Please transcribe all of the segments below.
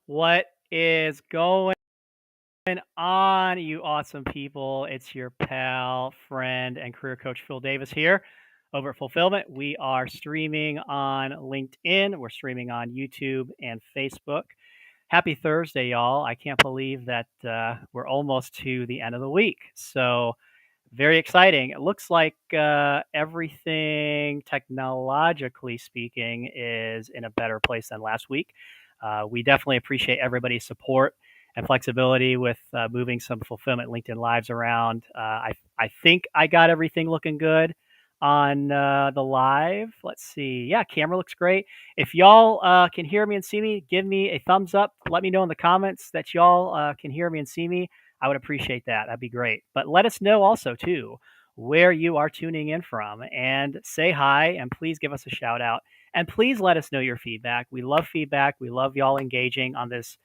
What is going on, you awesome people? It's your pal, friend, and career coach Phil Davis here over at fulPHILLment. We are streaming on LinkedIn, we're streaming on YouTube and Facebook. Happy Thursday, y'all. I can't believe that we're almost to the end of the week. So, very exciting. It looks like everything, technologically speaking, is in a better place than last week. We definitely appreciate everybody's support and flexibility with moving some fulPHILLment LinkedIn Lives around. I think I got everything looking good on the live. Let's see. Yeah, camera looks great. If y'all can hear me and see me, give me a thumbs up. Let me know in the comments that y'all can hear me and see me. I would appreciate that. That'd be great. But let us know also too where you are tuning in from, and say hi, and please give us a shout out, and please let us know your feedback. We love feedback. We love y'all engaging on this,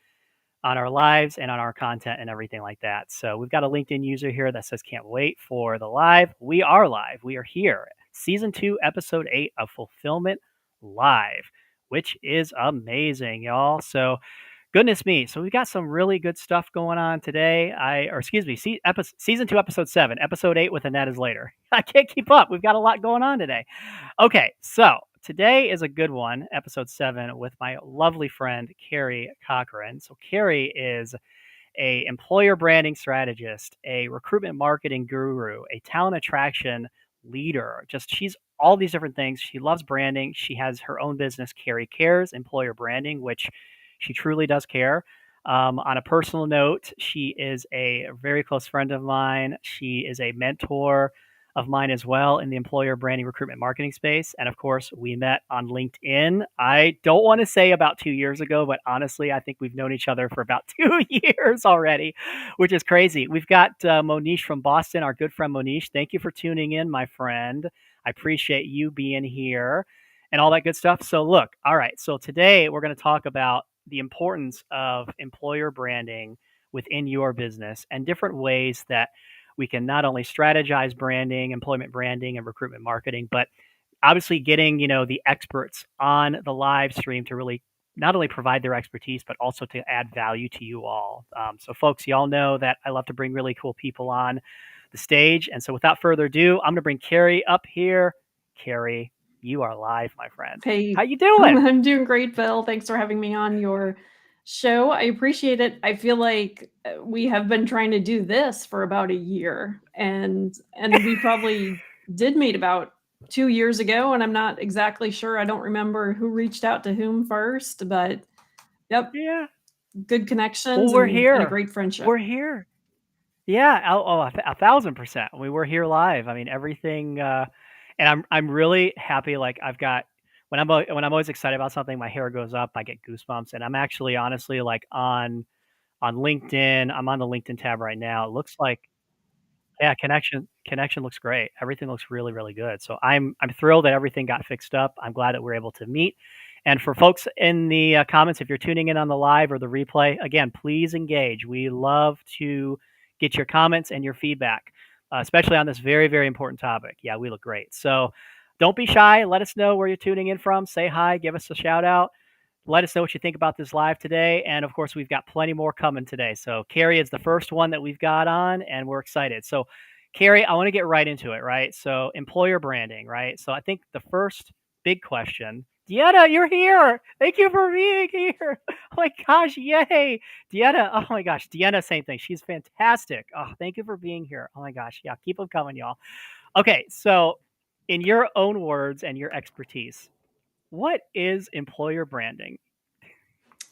on our lives and on our content and everything like that. So we've got a LinkedIn user here that says can't wait for the live. We are live. We are here. Season 2, episode 8 of fulPHILLment Live, which is amazing, y'all. So goodness me. So we've got some really good stuff going on today. Season 2, episode 7. Episode 8 with Annette is later. I can't keep up. We've got a lot going on today. Okay, so today is a good one, episode 7, with my lovely friend, Carrie Corcoran. So Carrie is a employer branding strategist, a recruitment marketing guru, a talent attraction leader. Just she's all these different things. She loves branding. She has her own business, Carrie Cares, employer branding, which she truly does care. On a personal note, she is a very close friend of mine. She is a mentor of mine as well in the employer branding recruitment marketing space. And of course, we met on LinkedIn. I don't want to say about 2 years ago, but honestly, I think we've known each other for about 2 years already, which is crazy. We've got Monish from Boston, our good friend Monish. Thank you for tuning in, my friend. I appreciate you being here and all that good stuff. So look, all right. So today we're going to talk about the importance of employer branding within your business and different ways that we can not only strategize branding, employment branding, and recruitment marketing, but obviously getting, the experts on the live stream to really not only provide their expertise, but also to add value to you all. So folks, y'all know that I love to bring really cool people on the stage. And so without further ado, I'm going to bring Carrie up here. Carrie, you are live, my friend. Hey, How you doing? I'm doing great, Phil. Thanks for having me on your show. I appreciate it. I feel like we have been trying to do this for about a year, and we probably did meet about 2 years ago, and I'm not exactly sure. I don't remember who reached out to whom first, but yep, Yeah. good connections Well, we're and a here. great friendship. We're here. Yeah, 1,000%. We're here live. I mean, everything, and I'm really happy. Like I've got when I'm always excited about something, my hair goes up. I get goosebumps, and I'm actually honestly like on LinkedIn. I'm on the LinkedIn tab right now. It looks like yeah, connection looks great. Everything looks really really good. So I'm thrilled that everything got fixed up. I'm glad that we're able to meet. And for folks in the comments, if you're tuning in on the live or the replay, again, please engage. We love to get your comments and your feedback, especially on this very, very important topic. Yeah, we look great. So don't be shy. Let us know where you're tuning in from. Say hi, give us a shout out. Let us know what you think about this live today. And of course, we've got plenty more coming today. So Carrie is the first one that we've got on, and we're excited. So Carrie, I want to get right into it, right? So employer branding, right? So I think the first big question, Deanna, you're here. Thank you for being here. Oh my gosh, yay. Deanna, oh my gosh, Deanna, same thing. She's fantastic. Oh, thank you for being here. Oh my gosh. Yeah, keep them coming, y'all. Okay, so in your own words and your expertise, what is employer branding?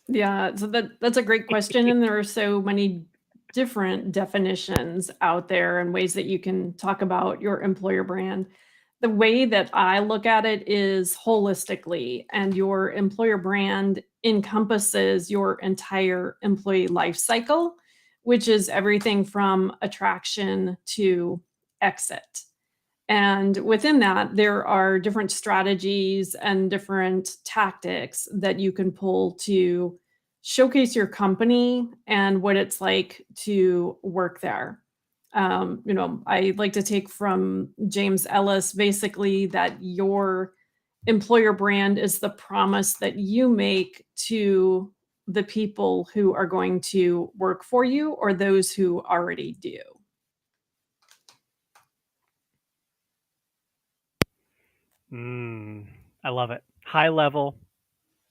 Yeah, so that's a great question, and there are so many different definitions out there and ways that you can talk about your employer brand. The way that I look at it is holistically, and your employer brand encompasses your entire employee life cycle, which is everything from attraction to exit. And within that, there are different strategies and different tactics that you can pull to showcase your company and what it's like to work there. I like to take from James Ellis basically that your employer brand is the promise that you make to the people who are going to work for you or those who already do? I love it. High level,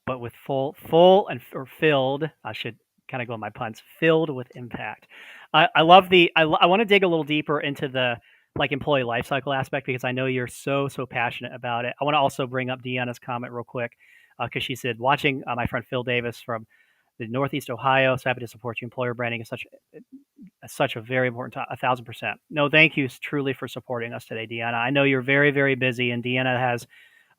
but with full or filled. I should kind of go on my puns. Filled with impact. I love the. I want to dig a little deeper into the like employee lifecycle aspect because I know you're so passionate about it. I want to also bring up Deanna's comment real quick because she said watching my friend Phil Davis from the Northeast Ohio. So happy to support you. Employer branding is such a very important topic. 1,000%. No, thank you truly for supporting us today, Deanna. I know you're very busy, and Deanna has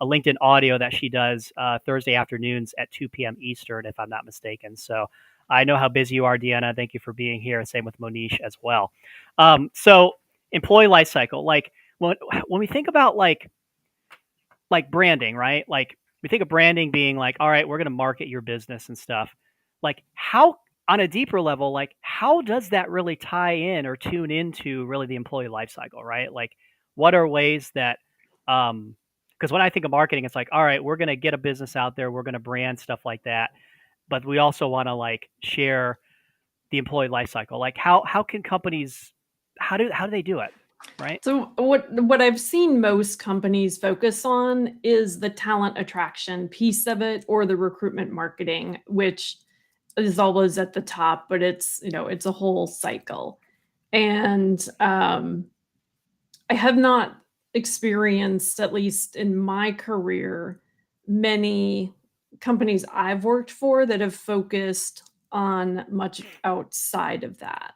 a LinkedIn audio that she does Thursday afternoons at 2 p.m. Eastern, if I'm not mistaken. So I know how busy you are, Deanna. Thank you for being here. Same with Monish as well. So employee life cycle, like when we think about like branding, right? Like we think of branding being like, all right, we're going to market your business and stuff. Like how on a deeper level, like how does that really tie in or tune into really the employee life cycle, right? Like what are ways that because when I think of marketing, it's like, all right, we're going to get a business out there, we're going to brand stuff like that, but we also want to like share the employee life cycle. Like how can companies how do they do it, right? So what I've seen most companies focus on is the talent attraction piece of it or the recruitment marketing, which is always at the top, but it's a whole cycle. And I have not experienced, at least in my career, many companies I've worked for that have focused on much outside of that.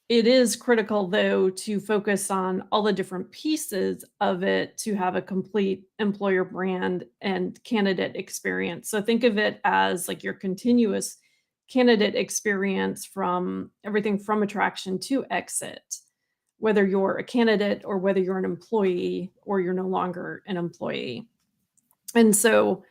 It is critical, though, to focus on all the different pieces of it to have a complete employer brand and candidate experience. So think of it as like your continuous candidate experience from everything from attraction to exit, whether you're a candidate or whether you're an employee or you're no longer an employee. And so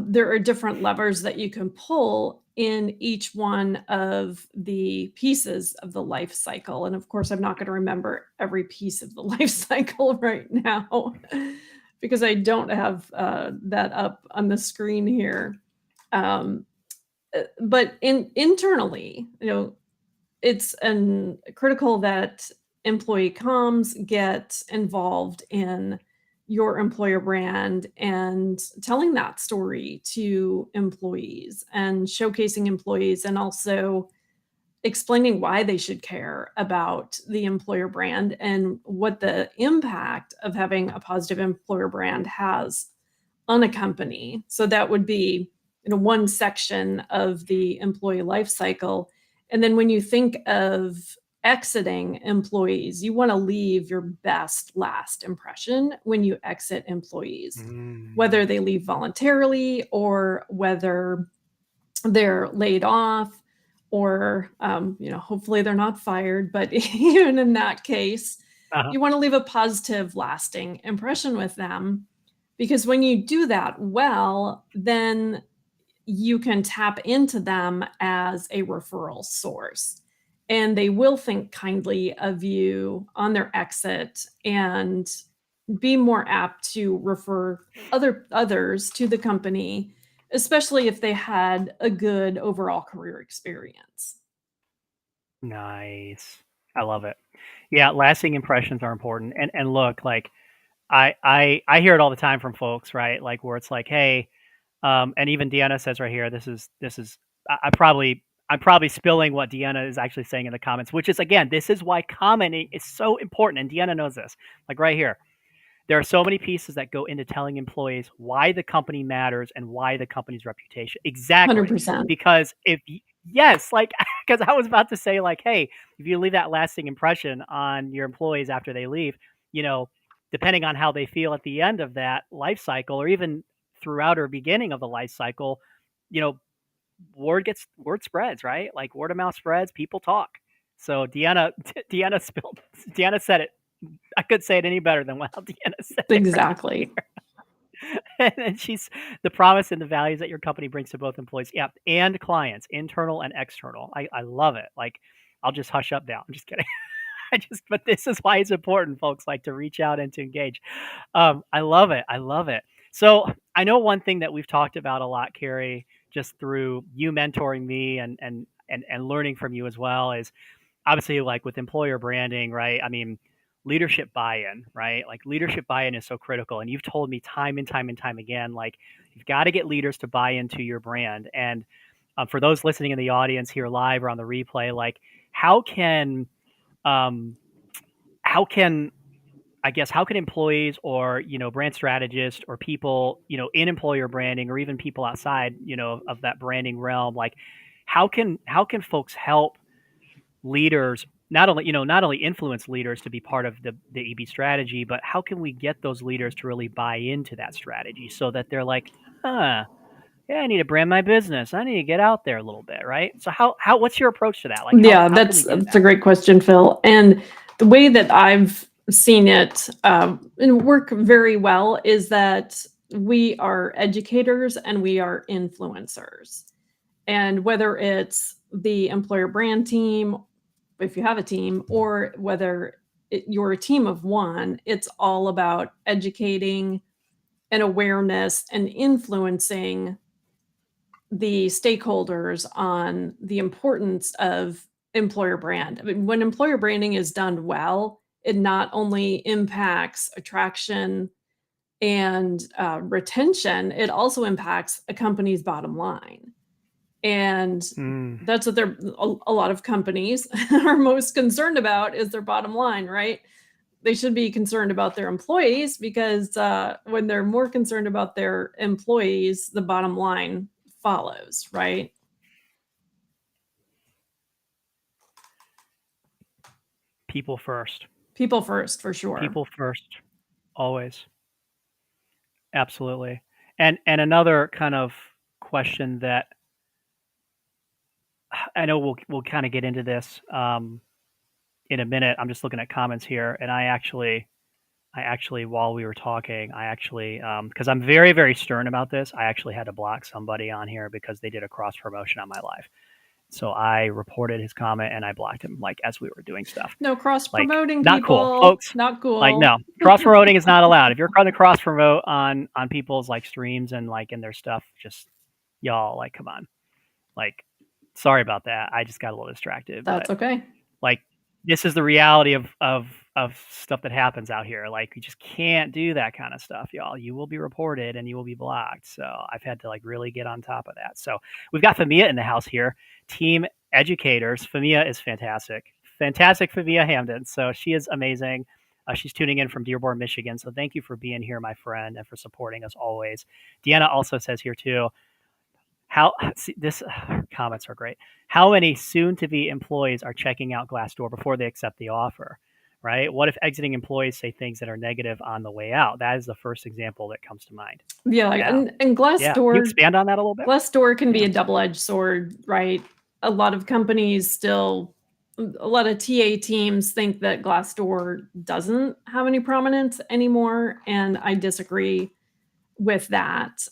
there are different levers that you can pull in each one of the pieces of the life cycle. And of course, I'm not going to remember every piece of the life cycle right now because I don't have that up on the screen here. But internally, it's critical that employee comms get involved in your employer brand and telling that story to employees and showcasing employees and also explaining why they should care about the employer brand and what the impact of having a positive employer brand has on a company. So that would be one section of the employee life cycle. And then when you think of exiting employees, you want to leave your best last impression when you exit employees, whether they leave voluntarily or whether they're laid off or hopefully they're not fired, but even in that case, you want to leave a positive lasting impression with them, because when you do that well, then you can tap into them as a referral source and they will think kindly of you on their exit and be more apt to refer others to the company, especially if they had a good overall career experience. Nice. I love it. Yeah, lasting impressions are important. And look, like I hear it all the time from folks, right? Like where it's like, hey, and even Deanna says right here, this is I'm probably spilling what Deanna is actually saying in the comments, which is again, this is why commenting is so important. And Deanna knows this. Like right here, there are so many pieces that go into telling employees why the company matters and why the company's reputation. Exactly. 100%. Because yes, like, because I was about to say, like, hey, if you leave that lasting impression on your employees after they leave, depending on how they feel at the end of that life cycle or even throughout or beginning of the life cycle, you know, word spreads, right? Like word of mouth spreads, people talk. So Deanna said it. I couldn't say it any better than how Deanna said it. Exactly. Right. And she's the promise and the values that your company brings to both employees, yeah, and clients, internal and external. I love it. Like, I'll just hush up now. I'm just kidding. But this is why it's important, folks, like to reach out and to engage. I love it. I love it. So I know one thing that we've talked about a lot, Carrie, just through you mentoring me and learning from you as well is obviously like with employer branding, right? I mean, leadership buy-in, right? Like leadership buy-in is so critical. And you've told me time and time and time again, like you've got to get leaders to buy into your brand. And for those listening in the audience here live or on the replay, like how can um, how can I guess how can employees or brand strategists or people in employer branding or even people outside of that branding realm, like how can folks help leaders not only influence leaders to be part of the EB strategy, but how can we get those leaders to really buy into that strategy so that they're like, huh, yeah, I need to brand my business. I need to get out there a little bit, right? So how what's your approach to that? Like Yeah, how can we do that's that? a great question, Phil. And the way that I've seen it and work very well is that we are educators and we are influencers. And whether it's the employer brand team, if you have a team, or whether you're a team of one, it's all about educating and awareness and influencing the stakeholders on the importance of employer brand. I mean, when employer branding is done well, it not only impacts attraction and retention, it also impacts a company's bottom line. And Mm. that's what a lot of companies are most concerned about is their bottom line, right? They should be concerned about their employees because when they're more concerned about their employees, the bottom line follows, right? People first. People first, for sure. People first, always. Absolutely. And another kind of question that I know we'll kind of get into this in a minute. I'm just looking at comments here, and I actually while we were talking, I actually because I'm very very stern about this, I actually had to block somebody on here because they did a cross promotion on my live. So I reported his comment and I blocked him like as we were doing stuff. No cross Like promoting not cool, people, folks. not Like cool. no, cross promoting is not allowed. If you're going to cross promote on people's like streams and like in their stuff, just y'all like come on. Like sorry about that. I just got a little distracted, That's but okay. like this is the reality of stuff that happens out here. Like you just can't do that kind of stuff, y'all. You will be reported and you will be blocked. So I've had to like really get on top of that. So we've got Famia in the house here, team educators. Famia is fantastic, fantastic. Famia Hamden. So she is amazing. She's tuning in from Dearborn, Michigan. So thank you for being here, my friend, and for supporting us always. Deanna also says here too, how see, this comments are great. How many soon-to-be employees are checking out Glassdoor before they accept the offer? Right? What if exiting employees say things that are negative on the way out? That is the first example that comes to mind. Yeah, Yeah, and yeah. Can you expand on that a little bit? Glassdoor can be Yeah. a double-edged sword, right? A lot of companies still, a lot of TA teams think that Glassdoor doesn't have any prominence anymore, and I disagree with that.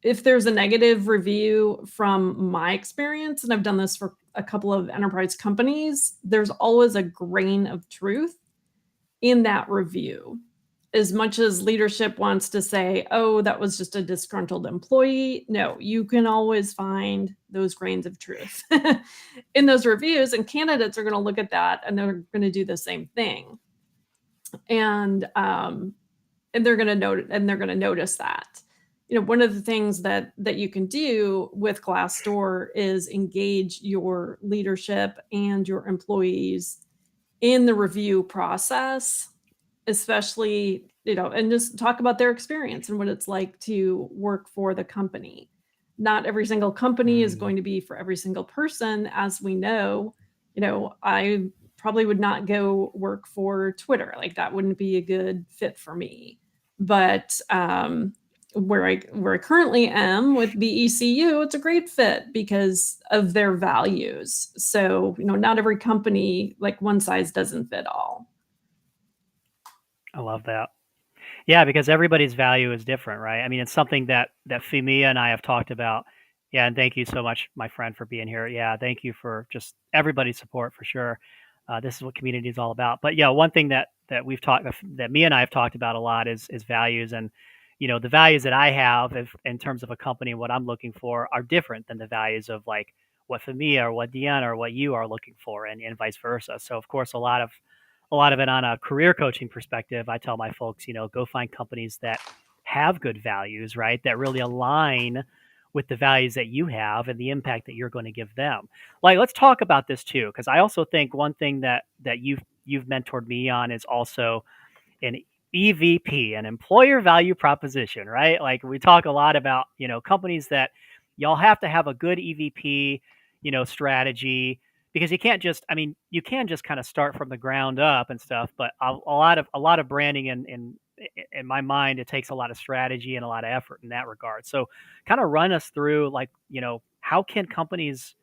If there's a negative review from my experience, and I've done this for a couple of enterprise companies, there's always a grain of truth in that review. As much as leadership wants to say, oh, that was just a disgruntled employee, no, you can always find those grains of truth in those reviews, and candidates are going to look at that and they're going to do the same thing. And they're going to notice that. One of the things that you can do with Glassdoor is engage your leadership and your employees in the review process, especially, and just talk about their experience and what it's like to work for the company. Not every single company is going to be for every single person, as we know. I probably would not go work for Twitter. Like that wouldn't be a good fit for me. But where I currently am with BECU, it's a great fit because of their values. So, not every company, like one size doesn't fit all. I love that. Yeah, because everybody's value is different, right? I mean, it's something that Fumia and I have talked about. Yeah, and thank you so much, my friend, for being here. Yeah, thank you for just everybody's support for sure. This is what community is all about. But yeah, one thing that we've talked that me and I have talked about a lot is values, and the values that I have in terms of a company and what I'm looking for are different than the values of like what Famia or what Deanna or what you are looking for, and vice versa. So of course, a lot of it on a career coaching perspective, I tell my folks, go find companies that have good values, right? That really align with the values that you have and the impact that you're going to give them. Like, let's talk about this too, because I also think one thing that you've mentored me on is also an EVP, an employer value proposition, right? Like we talk a lot about, companies that y'all have to have a good EVP, strategy, because you can't just, I mean, you can just kind of start from the ground up and stuff, but a lot of branding in my mind, it takes a lot of strategy and a lot of effort in that regard. So kind of run us through like, how can companies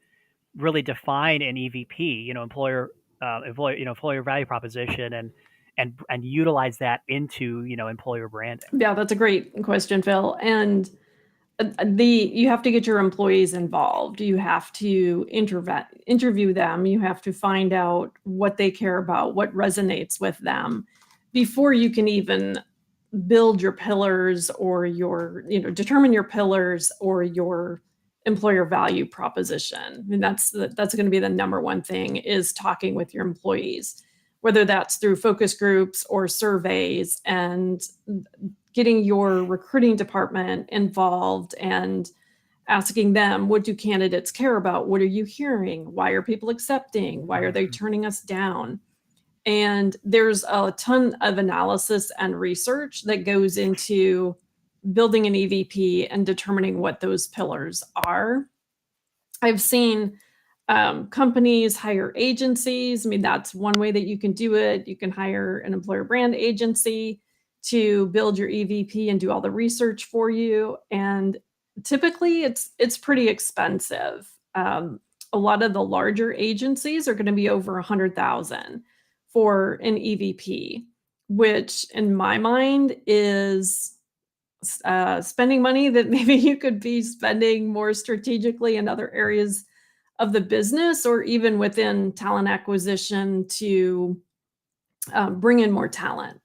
really define an EVP, employer value proposition, and utilize that into employer branding. Yeah, that's a great question, Phil. And you have to get your employees involved. You have to interview them. You have to find out what they care about, what resonates with them before you can even build your pillars or determine your pillars or your employer value proposition. I mean, that's going to be the number one thing, is talking with your employees, whether that's through focus groups or surveys, and getting your recruiting department involved and asking them, what do candidates care about? What are you hearing? Why are people accepting? Why are they turning us down? And there's a ton of analysis and research that goes into building an EVP and determining what those pillars are. I've seen companies hire agencies. I mean, that's one way that you can do it. You can hire an employer brand agency to build your EVP and do all the research for you. And typically, it's pretty expensive. A lot of the larger agencies are going to be over 100,000 for an EVP, which in my mind is spending money that maybe you could be spending more strategically in other areas of the business, or even within talent acquisition to bring in more talent.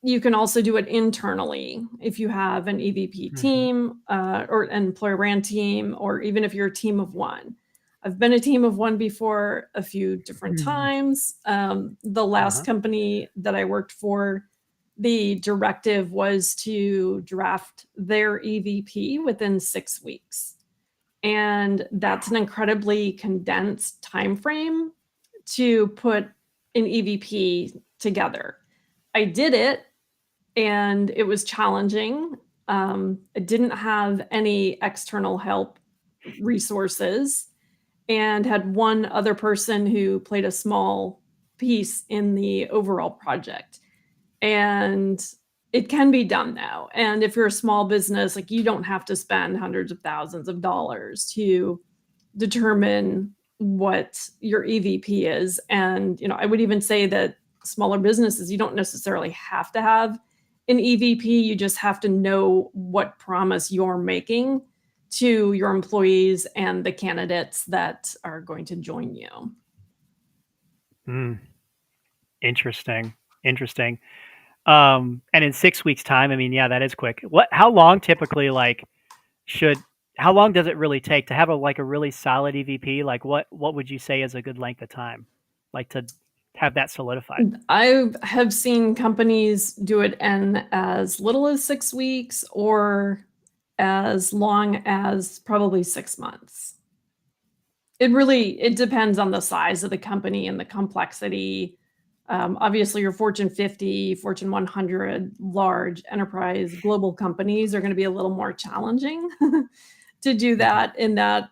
You can also do it internally if you have an EVP team or an employer brand team, or even if you're a team of one. I've been a team of one before a few different times. The last company that I worked for, the directive was to draft their EVP within 6 weeks. And that's an incredibly condensed time frame to put an EVP together. I did it, and it was challenging. I didn't have any external help resources, and had one other person who played a small piece in the overall project. And it can be done now. And if you're a small business, like, you don't have to spend hundreds of thousands of dollars to determine what your EVP is. And, I would even say that smaller businesses, you don't necessarily have to have an EVP. You just have to know what promise you're making to your employees and the candidates that are going to join you. Interesting. And in 6 weeks time, I mean, yeah, that is quick. How long typically, like, how long does it really take to have a really solid EVP? Like, what would you say is a good length of time, like, to have that solidified? I have seen companies do it in as little as 6 weeks, or as long as probably 6 months. It depends on the size of the company and the complexity. Obviously, your Fortune 50, Fortune 100, large enterprise global companies are going to be a little more challenging to do that in that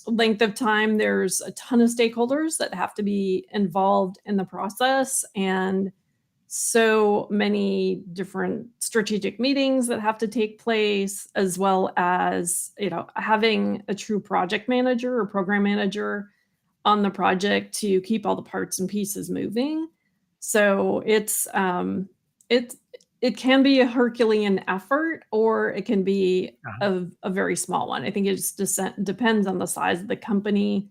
length of time. There's a ton of stakeholders that have to be involved in the process, and so many different strategic meetings that have to take place, as well as, having a true project manager or program manager on the project to keep all the parts and pieces moving. So it can be a Herculean effort, or it can be a very small one. I think it just depends on the size of the company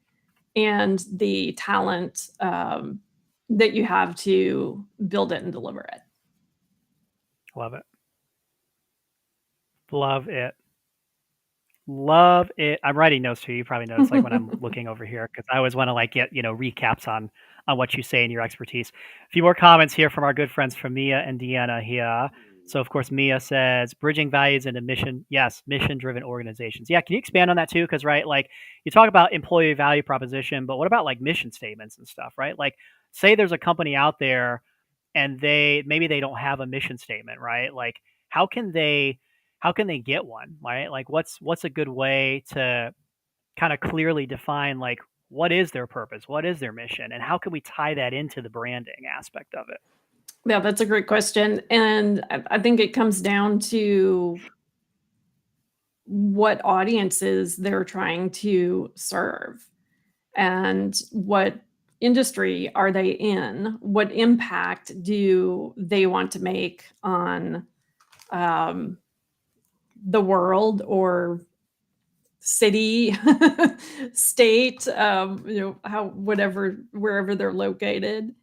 and the talent that you have to build it and deliver it. Love it. Love it. Love it. I'm writing notes too. You probably noticed like when I'm looking over here because I always want to like get recaps on what you say and your expertise. A few more comments here from our good friends from Mia and Deanna here. So of course Mia says bridging values into mission. Yes, mission driven organizations. Yeah, can you expand on that too? Because right, like you talk about employee value proposition, but what about like mission statements and stuff, right? Like say there's a company out there and maybe they don't have a mission statement, right? Like how can they get one, right? Like what's a good way to kind of clearly define like what is their purpose, what is their mission, and how can we tie that into the branding aspect of it? Yeah, that's a great question. And I think it comes down to what audiences they're trying to serve and what industry are they in? What impact do they want to make on um, the world or city, state, how whatever wherever they're located,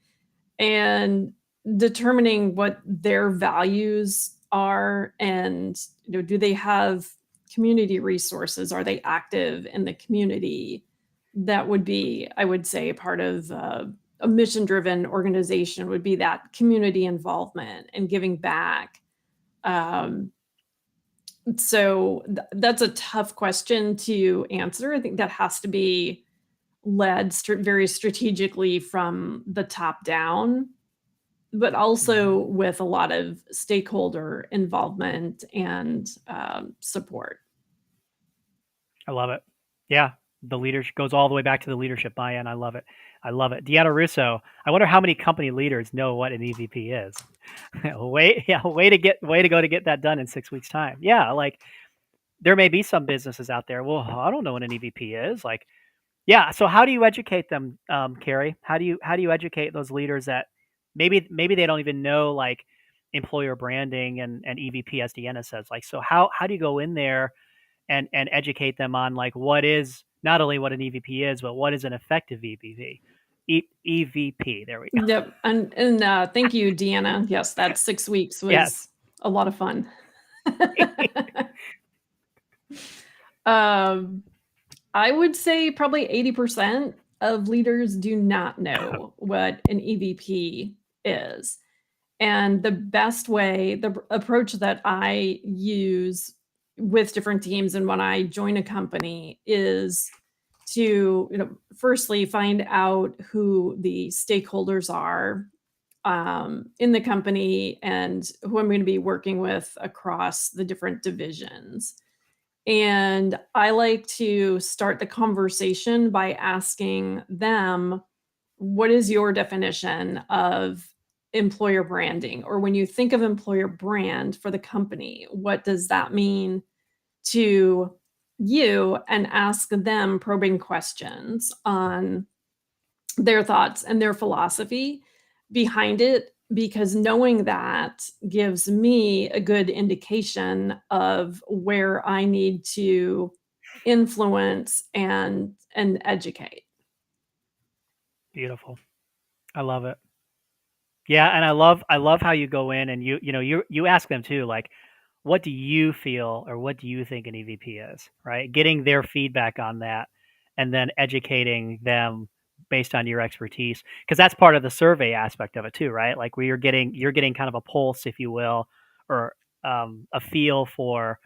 and determining what their values are, and do they have community resources? Are they active in the community? That would be, I would say, part of a mission-driven organization would be that community involvement and giving back. Um, that's a tough question to answer. I think that has to be led very strategically from the top down, but also Mhm. with a lot of stakeholder involvement and support. I love it. Yeah, the leadership goes all the way back to the leadership buy-in. I love it. I love it. Deanna Russo. I wonder how many company leaders know what an EVP is. Way to go to get that done in 6 weeks time. Yeah, like there may be some businesses out there. Well, I don't know what an EVP is. Like, yeah. So how do you educate them, Carrie? How do you educate those leaders that maybe they don't even know like employer branding and EVP as Deanna says. Like, so how do you go in there and educate them on like what is not only what an EVP is, but what is an effective EVP? EVP. There we go. Yep, and thank you, Deanna. Yes, that 6 weeks Yes. was a lot of fun. um, I would say probably 80% of leaders do not know what an EVP is. And the best way, the approach that I use with different teams and when I join a company is to, firstly find out who the stakeholders are in the company and who I'm going to be working with across the different divisions. And I like to start the conversation by asking them, what is your definition of employer branding? Or when you think of employer brand for the company, what does that mean to you? And ask them probing questions on their thoughts and their philosophy behind it, because knowing that gives me a good indication of where I need to influence and educate. Beautiful. I love it. Yeah, and I love how you go in and you ask them too, like, what do you feel or what do you think an EVP is, right? Getting their feedback on that and then educating them based on your expertise. Because that's part of the survey aspect of it too, right? Like where you're getting kind of a pulse, if you will, or a feel for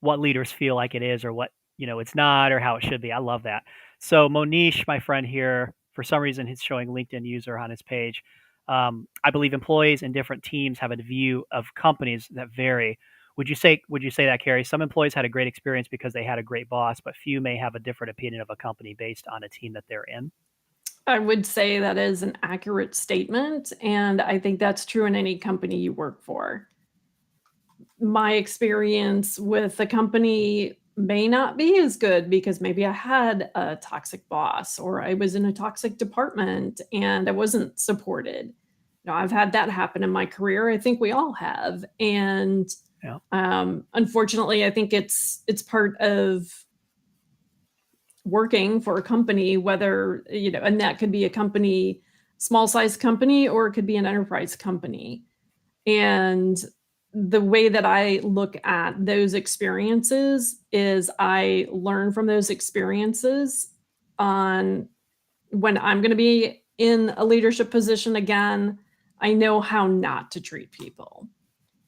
what leaders feel like it is or what it's not or how it should be. I love that. So Monish, my friend here, for some reason he's showing LinkedIn user on his page. I believe employees in different teams have a view of companies that vary. Would you say that, Carrie? Some employees had a great experience because they had a great boss, but few may have a different opinion of a company based on a team that they're in. I would say that is an accurate statement, and I think that's true in any company you work for. My experience with the company may not be as good because maybe I had a toxic boss or I was in a toxic department and I wasn't supported. I've had that happen in my career. I think we all have. And Yeah. unfortunately, I think it's part of working for a company, whether, and that could be a company, small size company, or it could be an enterprise company. And the way that I look at those experiences is I learn from those experiences on when I'm going to be in a leadership position again. I know how not to treat people.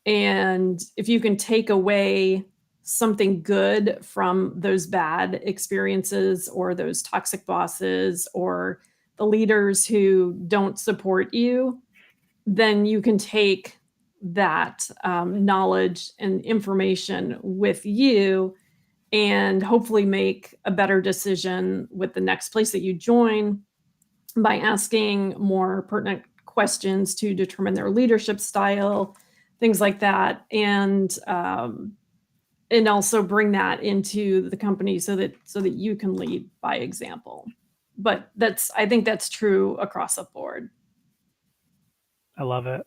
And if you can take away something good from those bad experiences or those toxic bosses or the leaders who don't support you, then you can take that knowledge and information with you and hopefully make a better decision with the next place that you join by asking more pertinent questions to determine their leadership style, things like that, and also bring that into the company so that you can lead by example. But I think that's true across the board. I love it.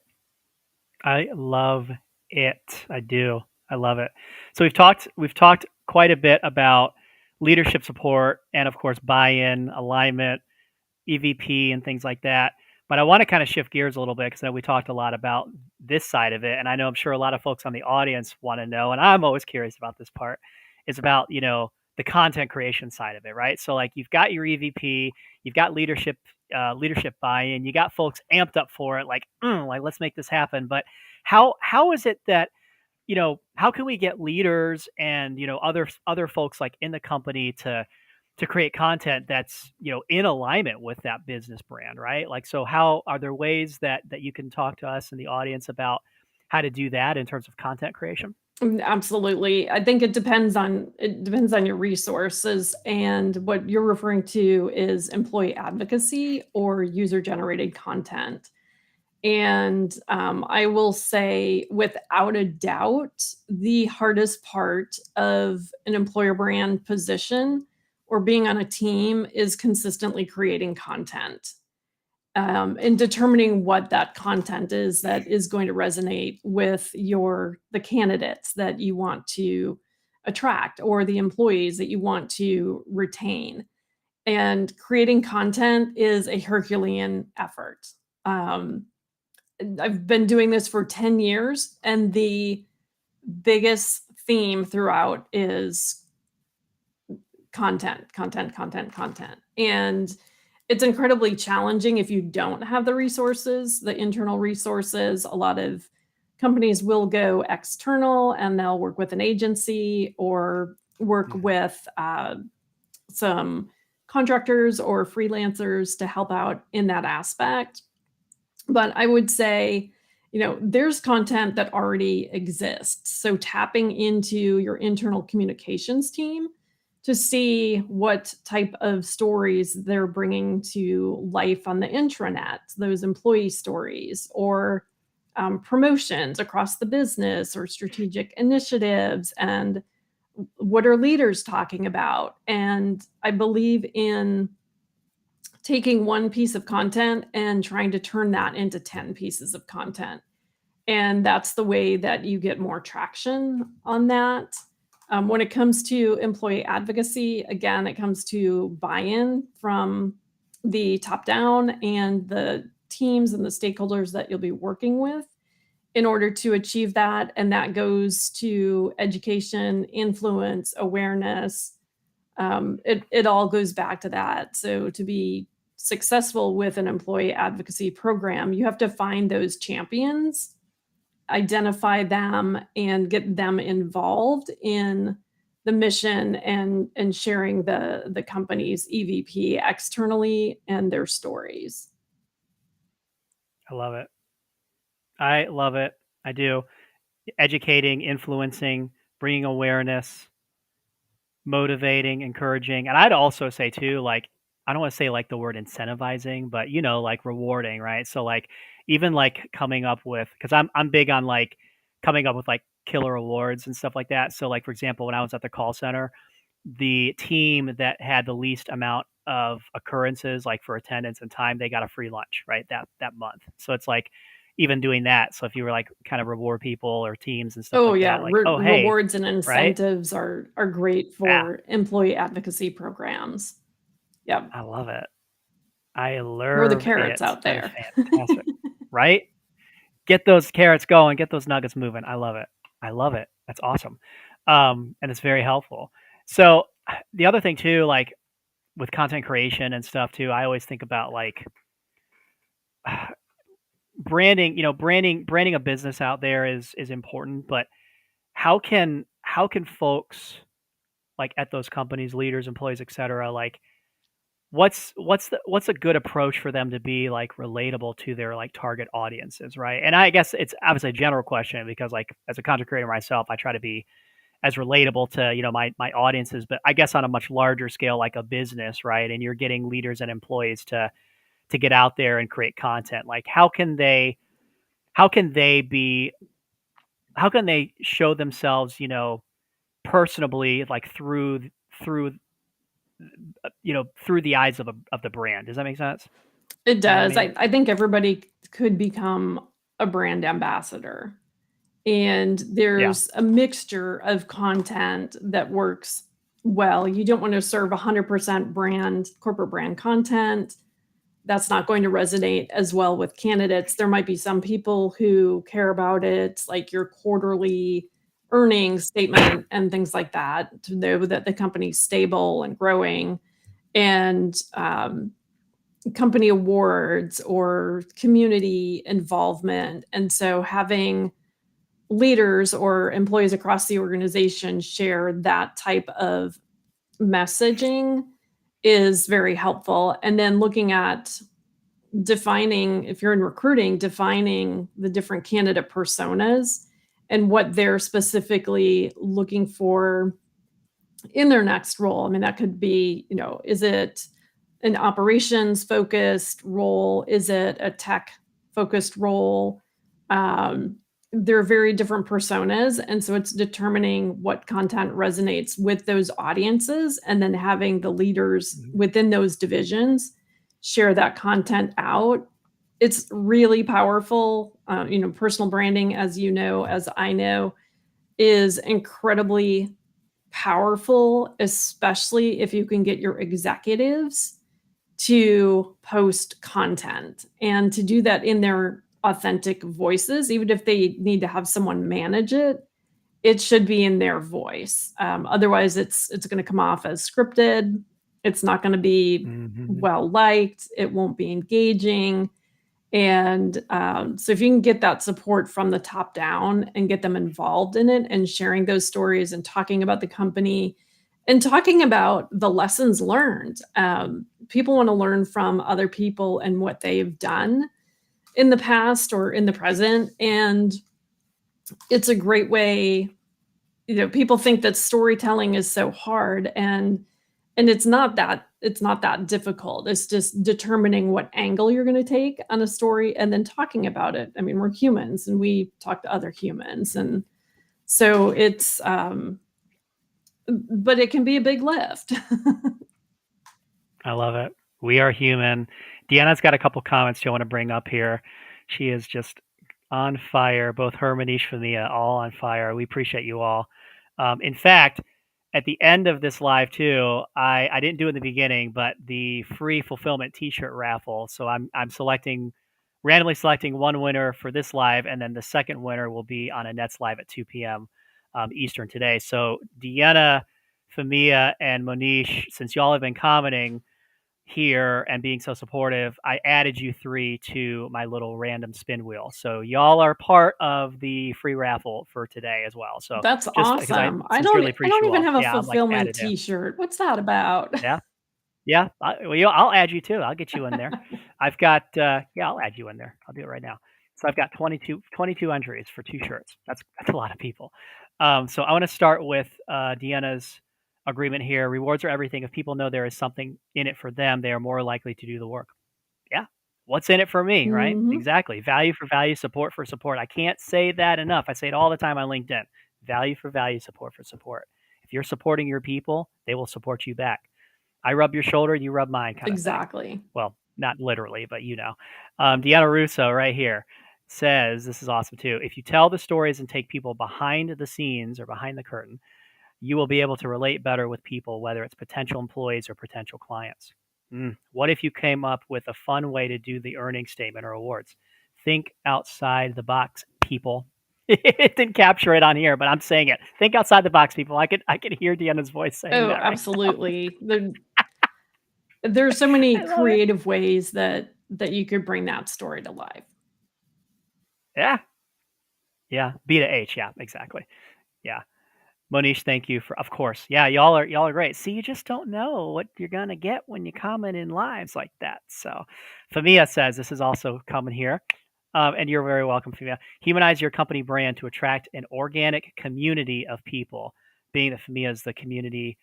I love it. I do. I love it. So we've talked quite a bit about leadership support and of course buy-in, alignment, EVP and things like that. But I want to kind of shift gears a little bit because we talked a lot about this side of it, and I know I'm sure a lot of folks on the audience want to know, and I'm always curious about this part, is about the content creation side of it, right? So like you've got your EVP, you've got leadership buy-in, you got folks amped up for it, like let's make this happen. But how is it that how can we get leaders and other folks like in the company to create content that's in alignment with that business brand, right? Like, so how are there ways that you can talk to us in the audience about how to do that in terms of content creation? Absolutely. I think it depends on your resources, and what you're referring to is employee advocacy or user generated content. And I will say, without a doubt, the hardest part of an employer brand position or being on a team is consistently creating content, and determining what that content is that is going to resonate with the candidates that you want to attract or the employees that you want to retain. And creating content is a Herculean effort. Um, I've been doing this for 10 years, and the biggest theme throughout is content, content, content, content. And it's incredibly challenging if you don't have the resources, the internal resources. A lot of companies will go external and they'll work with an agency or work with some contractors or freelancers to help out in that aspect. But I would say, there's content that already exists. So tapping into your internal communications team to see what type of stories they're bringing to life on the intranet, those employee stories, or promotions across the business, or strategic initiatives, and what are leaders talking about. And I believe in taking one piece of content and trying to turn that into 10 pieces of content. And that's the way that you get more traction on that. When it comes to employee advocacy, again, it comes to buy-in from the top down and the teams and the stakeholders that you'll be working with in order to achieve that. And that goes to education, influence, awareness. It all goes back to that. So to be successful with an employee advocacy program, you have to find those champions, identify them, and get them involved in the mission and sharing the company's EVP externally and their stories. I love it. I love it. I do. Educating, influencing, bringing awareness, motivating, encouraging. And I'd also say too, like, I don't want to say like the word incentivizing, but like rewarding, right? So like even like coming up with, because I'm big on like coming up with like killer awards and stuff like that. So like for example, when I was at the call center, the team that had the least amount of occurrences, like for attendance and time, they got a free lunch, right? That month. So it's like even doing that. So if you were like kind of reward people or teams and stuff Oh like yeah, that, like, oh hey, rewards and right? incentives are great Yeah, for employee advocacy programs. Yep. I love it. I Throw the love carrots it. out That is there. fantastic. Right? get those carrots going, get those nuggets moving. I love it. I love it. That's awesome. And it's very helpful. So the other thing too, like with content creation and stuff too, I always think about like branding, branding a business out there is important, but how can folks like at those companies, leaders, employees, et cetera, like what's a good approach for them to be like relatable to their like target audiences, right? And I guess it's obviously a general question because like as a content creator myself, I try to be as relatable to my audiences, but I guess on a much larger scale, like a business, right? And you're getting leaders and employees to get out there and create content. Like how can they be how can they show themselves, personably, like through through the eyes of the brand. Does that make sense? It You know what I does. mean? I think everybody could become a brand ambassador. And Yeah. there's a mixture of content that works well. You don't want to serve 100% corporate brand content. That's not going to resonate as well with candidates. There might be some people who care about it, like your quarterly earnings statement and things like that, to know that the company's stable and growing, and company awards or community involvement. And so having leaders or employees across the organization share that type of messaging is very helpful. And then looking at defining, if you're in recruiting, defining the different candidate personas and what they're specifically looking for in their next role. I mean, that could be, is it an operations focused role? Is it a tech focused role? Um, they're very different personas. And so it's determining what content resonates with those audiences and then having the leaders Mhm. within those divisions share that content out. It's really powerful. Personal branding, as you know, as I know, is incredibly powerful, especially if you can get your executives to post content and to do that in their authentic voices. Even if they need to have someone manage it, it should be in their voice. Otherwise, it's going to come off as scripted. It's not going to be Mhm. well liked. It won't be engaging. And so, if you can get that support from the top down and get them involved in it and sharing those stories and talking about the company and talking about the lessons learned, people want to learn from other people and what they've done in the past or in the present. And it's a great way. People think that storytelling is so hard, and it's not that difficult. It's just determining what angle you're going to take on a story and then talking about it. I mean, we're humans and we talk to other humans, and so it's but it can be a big lift. I love it. We are human. Deanna's got a couple comments she want to bring up here. She is just on fire. Both her, Manish, Famia, all on fire. We appreciate you all. In fact, at the end of this live too, I didn't do it in the beginning, but the free fulfillment T-shirt raffle. So I'm randomly selecting one winner for this live, and then the second winner will be on a Nets live at 2 p.m. Eastern today. So Deanna, Famia, and Monish, since y'all have been commenting here and being so supportive, I added you three to my little random spin wheel. So y'all are part of the free raffle for today as well. So That's just because I awesome. I don't sincerely I appreciate don't you even all. have a Yeah, I'm like fulfillment added in. t-shirt. What's that about? Yeah. Yeah. I'll add you too. I'll get you in there. I've got, yeah, I'll add you in there. I'll do it right now. So I've got 22 entries for two shirts. That's a lot of people. So I want to start with Deanna's agreement here. Rewards are everything. If people know there is something in it for them, they are more likely to do the work. Yeah. What's in it for me, right? Mhm. Exactly. Value for value, support for support. I can't say that enough. I say it all the time on LinkedIn. Value for value, support for support. If you're supporting your people, they will support you back. I rub your shoulder, you rub mine kind of thing. Exactly. Well, not literally, but you know. Deanna Russo right here says, this is awesome too. If you tell the stories and take people behind the scenes or behind the curtain, you will be able to relate better with people, whether it's potential employees or potential clients. What if you came up with a fun way to do the earnings statement or awards? think outside the box, people. It didn't capture it on here, but I'm saying it. Think outside the box, people. I could hear Deanna's voice saying Oh, that right now. absolutely. There's so many I love it. creative ways that you could bring that story to life. Yeah. Yeah. B to H. Yeah, exactly. Yeah. Monish, thank you for, of course. Yeah, y'all are great. See, you just don't know what you're gonna get when you comment in lives like that. So, Famia says this is also coming here, and you're very welcome, Famia. Humanize your company brand to attract an organic community of people. Being that Famia is the community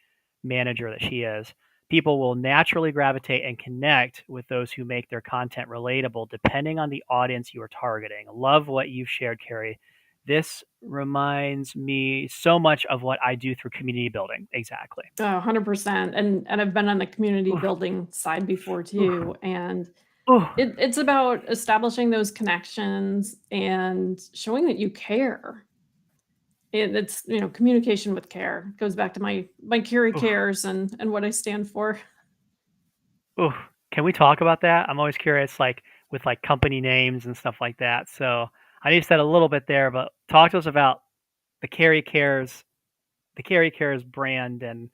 manager that she is, people will naturally gravitate and connect with those who make their content relatable, depending on the audience you are targeting. Love what you've shared, Carrie. This reminds me so much of what I do through community building. Exactly. 100%. And I've been on the community Oof, building side before oof, too. And oof. it's about establishing those connections and showing that you care. It's, communication with care. Goes back to my Carrie Oof. Cares and what I stand for. Oof. Can we talk about that? I'm always curious, like with like company names and stuff like that. So I know you said a little bit there, but talk to us about the Carrie Cares, the Carrie Cares brand, and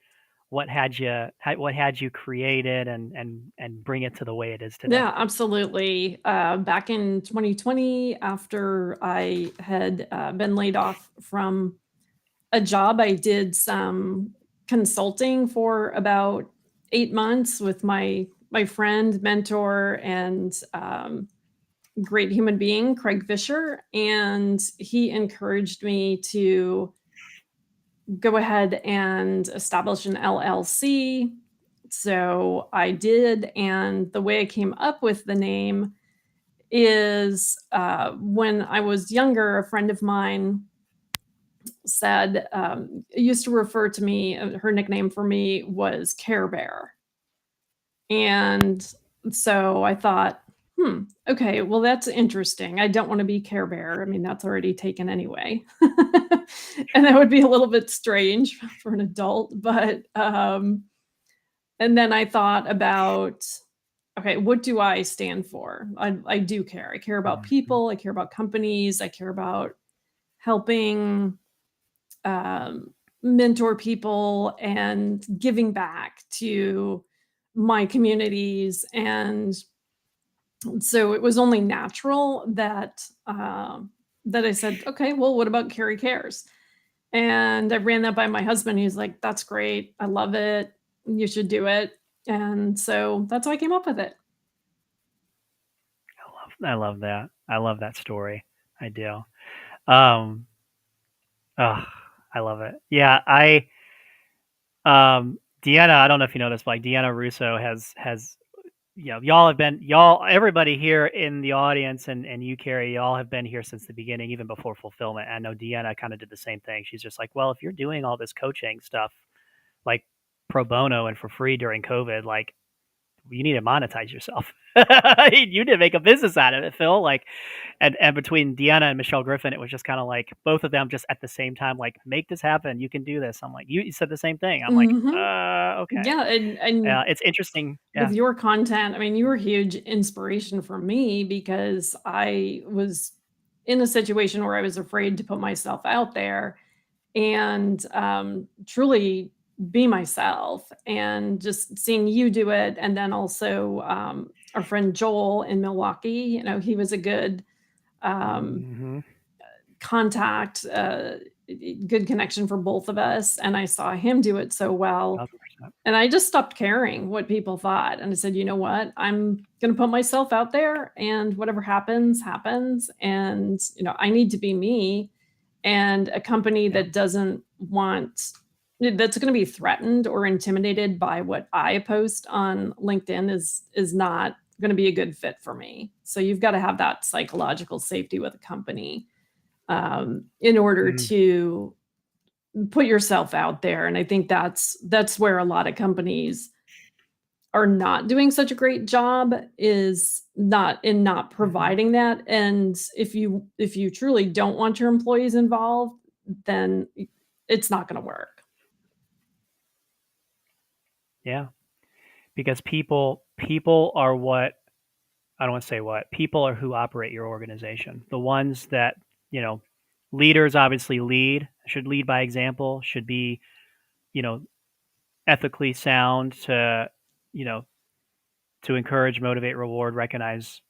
what had you create it and bring it to the way it is today. Yeah, absolutely. Back in 2020, after I had been laid off from a job, I did some consulting for about 8 months with my friend, mentor, and great human being, Craig Fisher, and he encouraged me to go ahead and establish an LLC. So I did, and the way I came up with the name is when I was younger, a friend of mine said, used to refer to me, her nickname for me was Care Bear. And so I thought, okay, well, that's interesting. I don't want to be Care Bear. I mean, that's already taken anyway. And that would be a little bit strange for an adult. But, and then I thought about, okay, what do I stand for? I do care. I care about Mhm. people. I care about companies. I care about helping mentor people and giving back to my communities. And so it was only natural that that I said, okay, well, what about Carrie Cares? And I ran that by my husband. He's like, that's great. I love it. You should do it. And so that's how I came up with it. I love that. I love that story. I do. Um, oh, I love it. Yeah, Deanna, I don't know if you know this, but like Deanna Russo has y'all have been y'all everybody here in the audience and you Carrie, y'all have been here since the beginning, even before fulfillment. I know Deanna kind of did the same thing. She's just like, well, if you're doing all this coaching stuff like pro bono and for free during COVID, like you need to monetize yourself. You need to make a business out of it, Phil. Like, and between Deanna and Michelle Griffin, it was just kind of like both of them just at the same time, like, make this happen. You can do this. I'm like, you said the same thing. I'm like, Hmm. okay. Yeah, and It's interesting. Yeah. with your content, I mean, you were a huge inspiration for me because I was in a situation where I was afraid to put myself out there and truly be myself. And just seeing you do it, and then also our friend Joel in Milwaukee, he was a good um, Hmm. contact, good connection for both of us. And I saw him do it so well, 1,000%. and I just stopped caring what people thought. And I said, you know what? I'm going to put myself out there, and whatever happens, happens. And, I need to be me. And a company Yeah. that doesn't want, that's going to be threatened or intimidated by what I post on LinkedIn is not going to be a good fit for me. So you've got to have that psychological safety with a company in order Mm-hmm. to put yourself out there. And I think that's where a lot of companies are not doing such a great job, is not Mm-hmm. providing that. And if you truly don't want your employees involved, then it's not going to work. Yeah. Because people are what I don't want to say what, people are who operate your organization. The ones that, you know, leaders obviously should lead by example, should be, you know, ethically sound to, you know, to encourage, motivate, reward, recognize,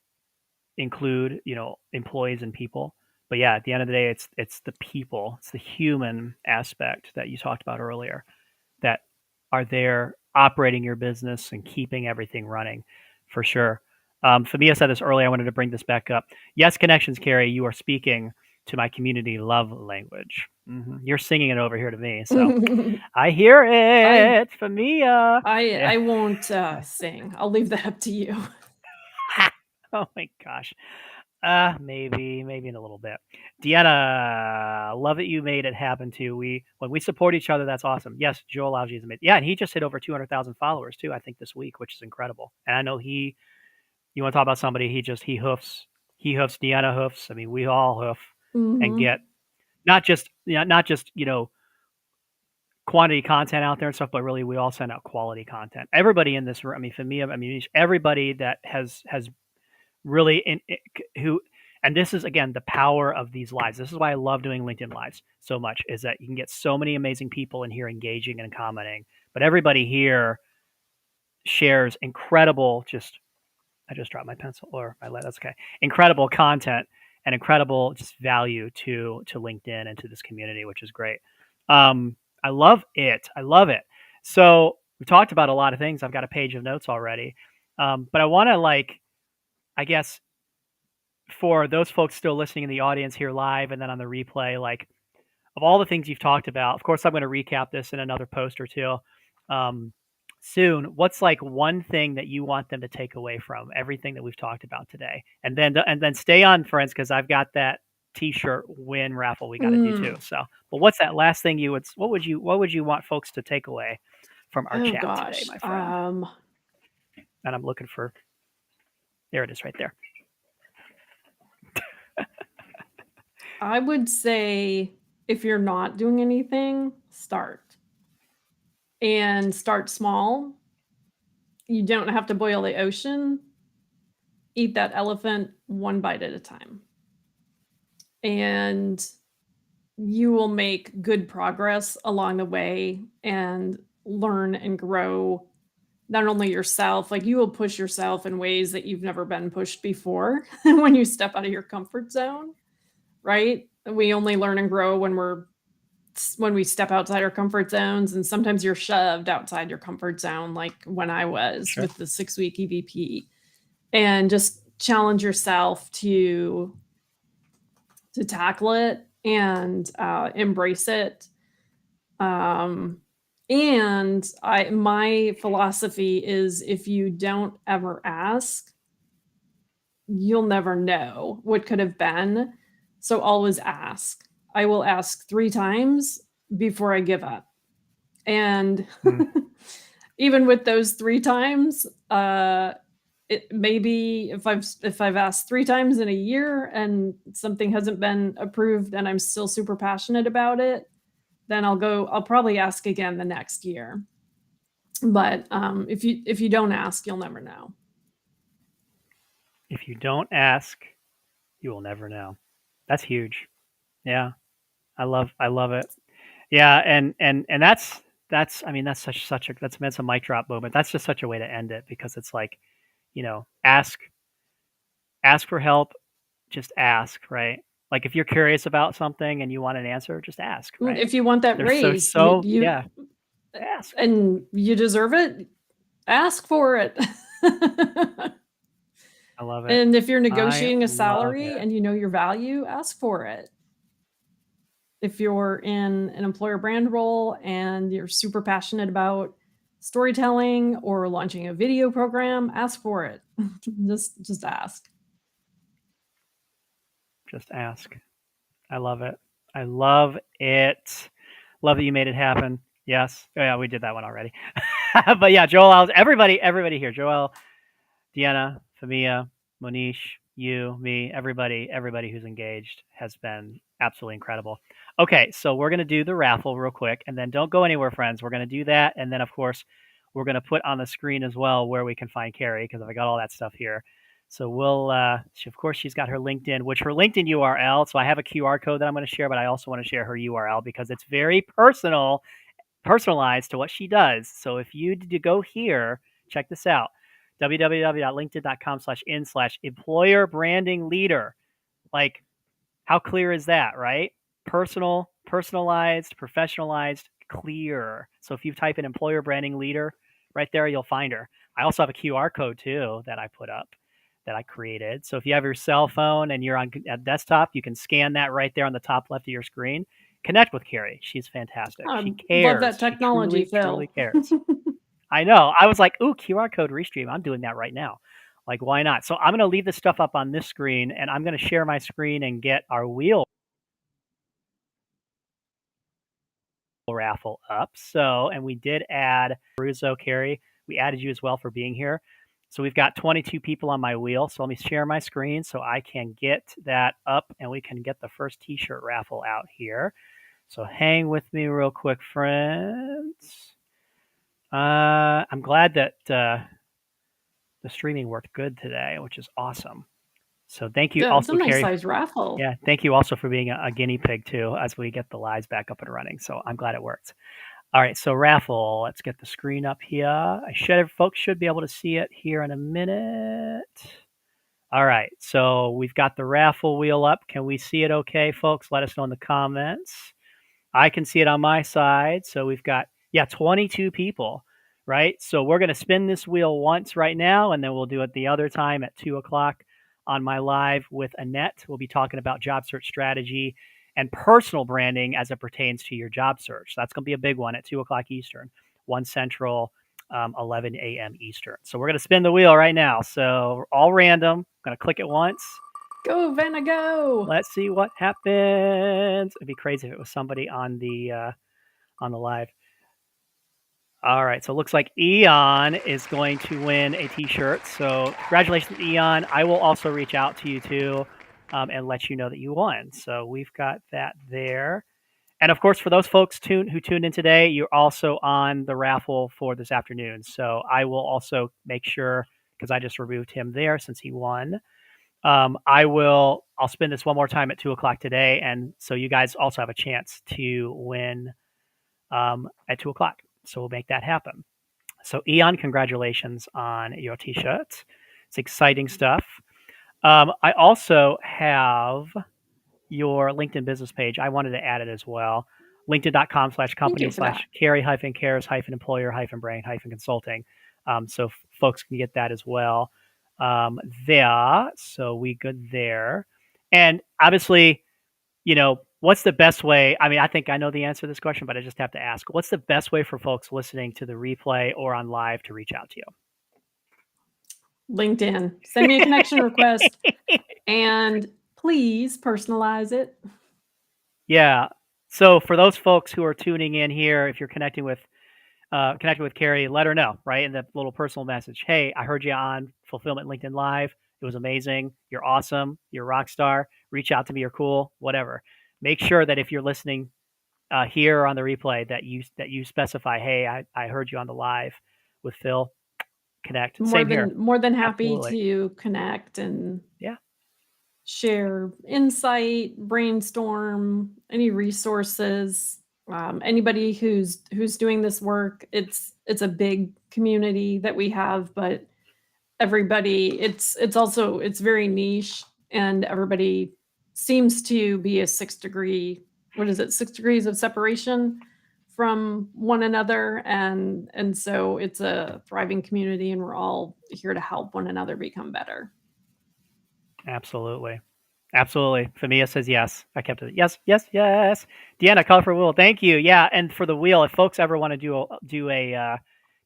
include, you know, employees and people. But yeah, at the end of the day, it's the people, it's the human aspect that you talked about earlier that are there operating your business and keeping everything running, for sure. Famia said this earlier. I wanted to bring this back up. Yes, connections, Carrie. You are speaking to my community love language. You're singing it over here to me, so I hear I it, Famia. Yeah. I won't sing. I'll leave that up to you. Oh my gosh. Maybe in a little bit. Deanna, love that you made it happen too. When we support each other, that's awesome. Yes, Joel Algy is amazing. Yeah, and he just hit over 200,000 followers too, I think this week, which is incredible. And I know you want to talk about somebody, he hoofs, Deanna hoofs. I mean, we all hoof and get not just, you know, quantity content out there and stuff, but really we all send out quality content. Everybody in this room, I mean, for me, I mean, everybody that has really who, and this is again the power of these lives. This is why I love doing LinkedIn lives so much, is that you can get so many amazing people in here engaging and commenting, but everybody here shares incredible, I just dropped my pencil or my lead, that's okay, incredible content and incredible just value to LinkedIn and to this community, which is great. I love it. So we talked about a lot of things. I've got a page of notes already, but I want to, I guess, for those folks still listening in the audience here live and then on the replay, of all the things you've talked about, of course, I'm going to recap this in another post or two soon. What's one thing that you want them to take away from everything that we've talked about today? And then stay on, friends, because I've got that T-shirt win raffle we got to do too. So, but what's that last thing what would you want folks to take away from our chat today, my friend? And I'm looking for, there it is right there. I would say if you're not doing anything, start. And start small. You don't have to boil the ocean. Eat that elephant one bite at a time. And you will make good progress along the way and learn and grow not only yourself, you will push yourself in ways that you've never been pushed before when you step out of your comfort zone, right? We only learn and grow when we step outside our comfort zones, and sometimes you're shoved outside your comfort zone, like when I was with the 6-week EVP, and just challenge yourself to tackle it and embrace it. And my philosophy is, if you don't ever ask, you'll never know what could have been. So always ask. I will ask 3 times before I give up. And even with those 3 times, it maybe if I've asked 3 times in a year and something hasn't been approved and I'm still super passionate about it, then I'll probably ask again the next year. But if you don't ask, you'll never know. If you don't ask, you will never know. That's huge. Yeah. I love it. Yeah, and that's I mean, that's that's a mic drop moment. That's just such a way to end it, because it's ask for help, just ask, right? If you're curious about something and you want an answer, just ask, right? If you want that raise, yeah, ask. And you deserve it, ask for it. I love it. And if you're negotiating a salary and you know your value, ask for it. If you're in an employer brand role and you're super passionate about storytelling or launching a video program, ask for it. just ask. Just ask. I love it. I love it. Love that you made it happen. Yes. Oh, yeah, we did that one already. But yeah, Joel, everybody here. Joel, Deanna, Famia, Monish, you, me, everybody who's engaged has been absolutely incredible. Okay, so we're going to do the raffle real quick, and then don't go anywhere, friends. We're going to do that, and then, of course, we're going to put on the screen as well where we can find Carrie, because I got all that stuff here. So we'll, of course, she's got her LinkedIn, which her LinkedIn URL. So I have a QR code that I'm going to share, but I also want to share her URL because it's very personalized to what she does. So if you did go here, check this out: www.linkedin.com/in/employer branding leader. Like, how clear is that, right? Personal, personalized, professionalized, clear. So if you type in employer branding leader, right there, you'll find her. I also have a QR code too that I put up that I created. So if you have your cell phone and you're on a desktop, you can scan that right there on the top left of your screen. Connect with Carrie. She's fantastic. She Love that cares. She technology, truly, Phil. truly cares. I know. I was like, ooh, QR code restream. I'm doing that right now. Like, why not? So I'm going to leave this stuff up on this screen, and I'm going to share my screen and get our wheel raffle up. So, and we did add Russo, Carrie. We added you as well for being here. So we've got 22 people on my wheel. So let me share my screen so I can get that up and we can get the first t-shirt raffle out here. So hang with me real quick, friends. I'm glad that the streaming worked good today, which is awesome. So thank you Yeah, it's a also, nice Carrie. size raffle. Yeah, thank you also for being a guinea pig too as we get the lives back up and running. So I'm glad it worked. All right, so raffle. Let's get the screen up here. Folks should be able to see it here in a minute. All right, so we've got the raffle wheel up. Can we see it okay, folks? Let us know in the comments. I can see it on my side. So we've got, 22 people, right? So we're going to spin this wheel once right now, and then we'll do it the other time at 2 o'clock on my live with Annette. We'll be talking about job search strategy and personal branding as it pertains to your job search. That's going to be a big one at 2 o'clock Eastern, 1 Central, 11 a.m. Eastern. So we're going to spin the wheel right now. So all random. I'm going to click it once. Go, Vanna, go! Let's see what happens. It'd be crazy if it was somebody on the live. All right, so it looks like Eon is going to win a T-shirt. So congratulations, Eon. I will also reach out to you too and let you know that you won. So we've got that there. And of course, for those folks who tuned in today, you're also on the raffle for this afternoon. So I will also make sure, because I just removed him there since he won. I'll spin this one more time at 2 o'clock today. And so you guys also have a chance to win at 2 o'clock. So we'll make that happen. So Eon, congratulations on your T-shirt. It's exciting stuff. I also have your LinkedIn business page. I wanted to add it as well. LinkedIn.com/company/Carrie-Cares-employer-brand-consulting. So folks can get that as well there. So we good there. And obviously, what's the best way? I mean, I think I know the answer to this question, but I just have to ask, what's the best way for folks listening to the replay or on live to reach out to you? LinkedIn. Send me a connection request and please personalize it. Yeah. So for those folks who are tuning in here, if you're connecting with Carrie, let her know, right? In the little personal message. Hey, I heard you on fulFILLment LinkedIn Live. It was amazing. You're awesome. You're a rock star. Reach out to me. You're cool. Whatever. Make sure that if you're listening here on the replay that you specify, hey, I heard you on the live with Phil. Connect. Same here. More than happy Absolutely. to connect and Yeah. share insight, brainstorm, any resources. Anybody who's doing this work, it's a big community that we have, but everybody, it's very niche, and everybody seems to be a 6 degrees of separation from one another, and so it's a thriving community, and we're all here to help one another become better. Absolutely. Absolutely. Famia says yes. I kept it. Yes, yes, yes. Deanna, call for wheel. Thank you. Yeah, and for the wheel, if folks ever want to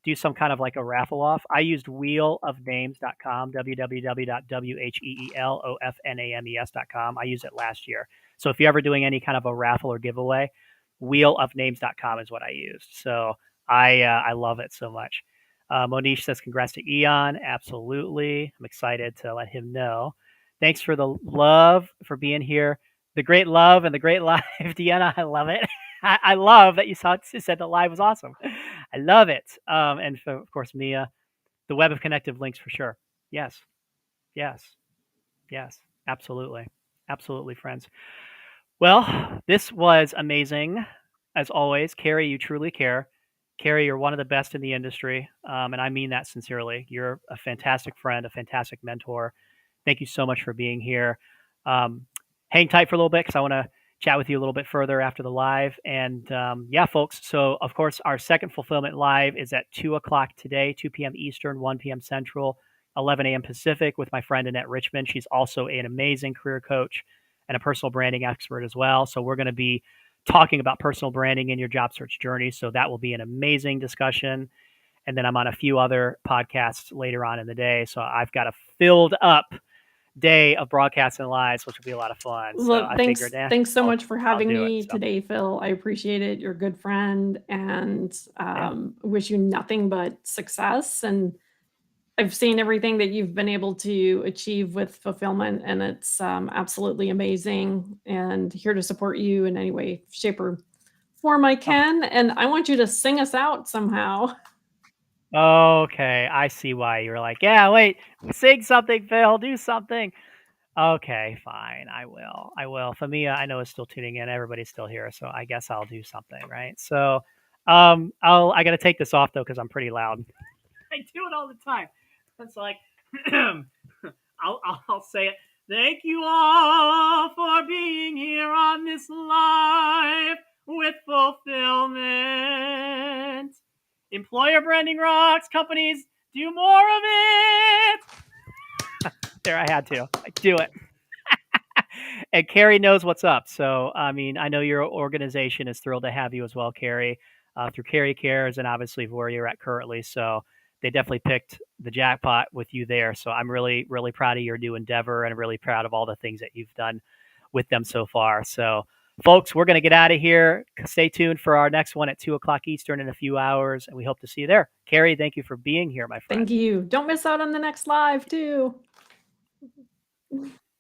do some kind of like a raffle off, I used wheelofnames.com, www.wheelofnames.com. I used it last year. So if you're ever doing any kind of a raffle or giveaway, wheelofnames.com is what I used. So I love it so much. Monish says congrats to Eon. Absolutely. I'm excited to let him know. Thanks for the love, for being here. The great love and the great live, Deanna. I love it. I love that you said the live was awesome. I love it. And of course, Mia, the web of connective links for sure. Yes. Yes. Yes. Absolutely. Absolutely, friends. Well, this was amazing. As always, Carrie, you truly care. Carrie, you're one of the best in the industry, and I mean that sincerely. You're a fantastic friend, a fantastic mentor. Thank you so much for being here. Um, hang tight for a little bit because I want to chat with you a little bit further after the live. And yeah, folks. So, of course, our second fulfillment live is at 2 o'clock today, 2 p.m. Eastern, 1 p.m. Central, 11 a.m. Pacific with my friend Annette Richmond. She's also an amazing career coach and a personal branding expert as well. So, we're going to be talking about personal branding in your job search journey. So, that will be an amazing discussion. And then I'm on a few other podcasts later on in the day. So, I've got a filled up day of broadcasting lives, which will be a lot of fun. So Well, I figured, thanks so I'll much for having do it. me So today, Phil. I appreciate it. You're a good friend, and yeah. wish you nothing but success. And I've seen everything that you've been able to achieve with fulfillment, and it's absolutely amazing. And here to support you in any way, shape, or form I Oh, can. And I want you to sing us out somehow. okay. I see why you're like, yeah, wait, sing something, Phil, do something. Okay, fine. I will. I will. Famia, I know is still tuning in. Everybody's still here, so I guess I'll do something, right? So, I got to take this off though because I'm pretty loud. I do it all the time. It's like, I'll say it. Thank you all for being here on this live with fulfillment. Employer branding rocks. Companies do more of it. There, I had to. I do it. And Carrie knows what's up. So, I mean, I know your organization is thrilled to have you as well, Carrie, through Carrie Cares and obviously where you're at currently. So, they definitely picked the jackpot with you there. So, I'm really, really proud of your new endeavor and really proud of all the things that you've done with them so far. So, folks, we're going to get out of here. Stay tuned for our next one at 2 o'clock Eastern in a few hours, and we hope to see you there. Carrie, thank you for being here, my Thank friend. you. Don't miss out on the next live, too.